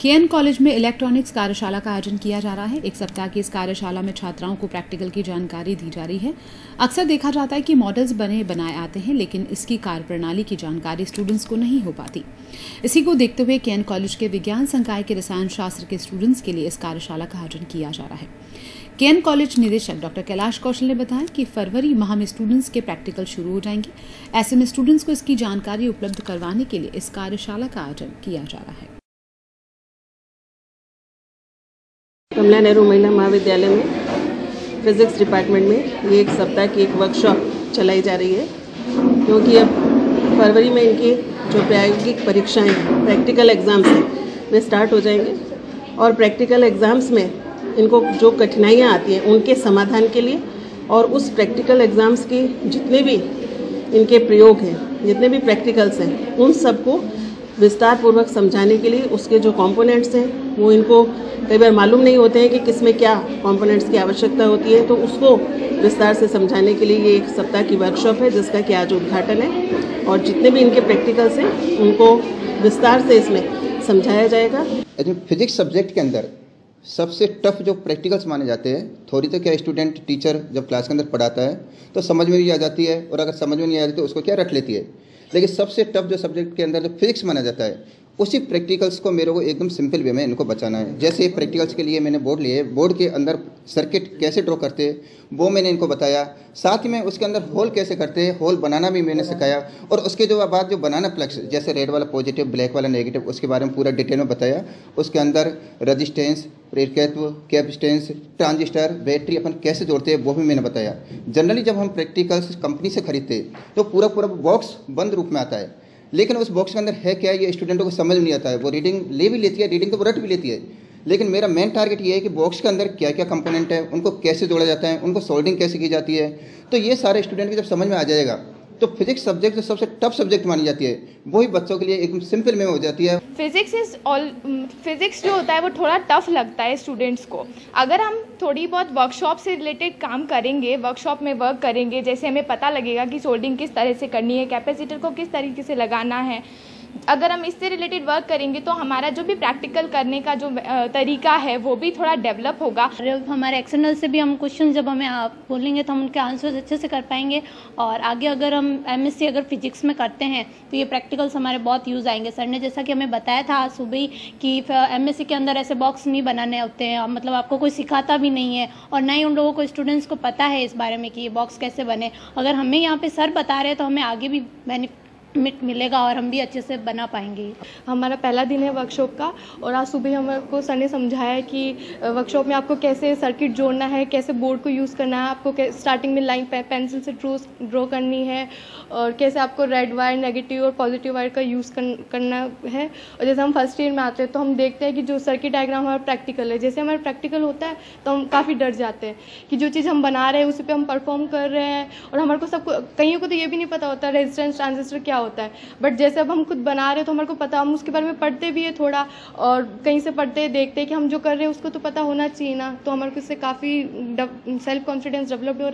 KN college में electronics कार्यशाला का आयोजन किया जा रहा है। एक सप्ताह की इस कार्यशाला में छात्राओं को प्रैक्टिकल की जानकारी दी जा रही है। अक्सर देखा जाता है कि मॉडल्स बने बनाए आते हैं, लेकिन इसकी कार्यप्रणाली की जानकारी स्टूडेंट्स को नहीं हो पाती। इसी को देखते हुए केएन कॉलेज के विज्ञान संकाय के रसायन शास्त्र के स्टूडेंट्स के लिए इस कार्यशाला का आयोजन किया जा रहा है। केएन कॉलेज निदेशक डॉक्टर कैलाश कौशल ने बताया कि फरवरी माह में स्टूडेंट्स के प्रैक्टिकल शुरू हो जाएंगे। ऐसे में स्टूडेंट्स को इसकी जानकारी उपलब्ध करवाने के लिए इस कार्यशाला का आयोजन किया जा रहा है। कमला नेहरू महिला महाविद्यालय में फिजिक्स डिपार्टमेंट में ये एक सप्ताह की एक वर्कशॉप चलाई जा रही है, क्योंकि अब फरवरी में इनकी जो प्रायोगिक परीक्षाएं हैं, प्रैक्टिकल एग्ज़ाम्स हैं, वे स्टार्ट हो जाएंगे और प्रैक्टिकल एग्ज़ाम्स में इनको जो कठिनाइयां आती हैं उनके समाधान के लिए और उस प्रैक्टिकल एग्ज़ाम्स की जितने भी इनके प्रयोग हैं, जितने भी प्रैक्टिकल्स हैं, उन सबको विस्तार पूर्वक समझाने के लिए उसके जो कंपोनेंट्स हैं वो इनको कई बार मालूम नहीं होते हैं कि किसमें क्या कंपोनेंट्स की आवश्यकता होती है, तो उसको विस्तार से समझाने के लिए ये एक सप्ताह की वर्कशॉप है, जिसका कि आज उद्घाटन है और जितने भी इनके प्रैक्टिकल्स हैं उनको विस्तार से इसमें समझाया जाएगा। फिजिक्स सब्जेक्ट के अंदर सबसे टफ जो प्रैक्टिकल्स माने जाते हैं, थोड़ी तो क्या स्टूडेंट टीचर जब क्लास के अंदर पढ़ाता है तो समझ में नहीं आ जाती है, और अगर समझ में नहीं आ जाती तो उसको क्या रट लेती है। लेकिन सबसे टफ जो सब्जेक्ट के अंदर जो फिजिक्स माना जाता है, उसी प्रैक्टिकल्स को मेरे को एकदम सिंपल वे में इनको बचाना है। जैसे प्रैक्टिकल्स के लिए मैंने बोर्ड लिए, बोर्ड के अंदर सर्किट कैसे ड्रॉ करते हैं वो मैंने इनको बताया, साथ ही में उसके अंदर होल कैसे करते हैं, होल बनाना भी मैंने सिखाया, और उसके जो बाद जो बनाना प्लग्स, जैसे रेड वाला पॉजिटिव, ब्लैक वाला नेगेटिव, उसके बारे में पूरा डिटेल में बताया। उसके अंदर रजिस्टेंस, प्रेरकत्व, कैपेसिटेंस, ट्रांजिस्टर, बैटरी अपन कैसे जोड़ते हैं वो भी मैंने बताया। जनरली जब हम प्रैक्टिकल्स कंपनी से खरीदते तो पूरा बॉक्स बंद रूप में आता है, लेकिन उस बॉक्स के अंदर है क्या ये स्टूडेंटों को समझ नहीं आता है। वो रीडिंग ले भी लेती है, रीडिंग तो वो रट भी लेती है, लेकिन मेरा मेन टारगेट ये है कि बॉक्स के अंदर क्या क्या कंपोनेंट है, उनको कैसे जोड़ा जाता है, उनको सोल्डिंग कैसे की जाती है। तो ये सारे स्टूडेंट की जब समझ में आ जाएगा तो फिजिक्स सब्जेक्ट जो सबसे टफ सब्जेक्ट मानी जाती है वही बच्चों के लिए एकदम सिंपल में हो जाती है। फिजिक्स जो होता है वो थोड़ा टफ लगता है स्टूडेंट्स को। अगर हम थोड़ी बहुत वर्कशॉप से रिलेटेड काम करेंगे, वर्कशॉप में वर्क करेंगे, जैसे हमें पता लगेगा कि सोल्डिंग किस तरह से करनी है, कैपेसिटर को किस तरीके से लगाना है, अगर हम इससे रिलेटेड वर्क करेंगे तो हमारा जो भी प्रैक्टिकल करने का जो तरीका है वो भी थोड़ा डेवलप होगा। हमारे एक्सटर्नल से भी हम क्वेश्चन जब हमें आप बोलेंगे तो हम उनके आंसर्स अच्छे से कर पाएंगे, और आगे अगर हम एमएससी अगर फिजिक्स में करते हैं तो ये प्रैक्टिकल्स हमारे बहुत यूज़ आएंगे। सर ने जैसा कि हमें बताया था आज सुबह ही कि एमएससी के अंदर ऐसे बॉक्स नहीं बनाने होते हैं, मतलब आपको कोई सिखाता भी नहीं है और ना ही उन लोगों को स्टूडेंट्स को पता है इस बारे में कि ये बॉक्स कैसे बने। अगर हमें यहाँ पे सर बता रहे हैं तो हमें आगे भी मिलेगा और हम भी अच्छे से बना पाएंगे। हमारा पहला दिन है वर्कशॉप का, और आज सुबह हमको सर ने समझाया कि वर्कशॉप में आपको कैसे सर्किट जोड़ना है, कैसे बोर्ड को यूज़ करना है, आपको स्टार्टिंग में लाइन पेंसिल से ड्रॉ करनी है, और कैसे आपको रेड वायर, नेगेटिव और पॉजिटिव वायर का यूज़ करना है। और जैसे हम फर्स्ट ईयर में आते हैं तो हम देखते हैं कि जो सर्किट डायग्राम हमारा प्रैक्टिकल है, जैसे हमारा प्रैक्टिकल होता है तो हम काफ़ी डर जाते हैं कि जो चीज़ हम बना रहे हैं उसी पर हम परफॉर्म कर रहे हैं, और हमारे को सबको, कईयों को तो ये भी नहीं पता होता रेजिस्टेंस ट्रांजिस्टर क्या होता है, बट जैसे अब हम खुद बना रहे हैं तो हमारे को पता, हम उसके बारे में पढ़ते भी है थोड़ा, और कहीं से पढ़ते हैं, देखते हैं कि हम जो कर रहे हैं उसको तो पता होना चाहिए ना, तो हमारे को इससे काफ़ी सेल्फ कॉन्फिडेंस डेवलप्ड हो रहा है।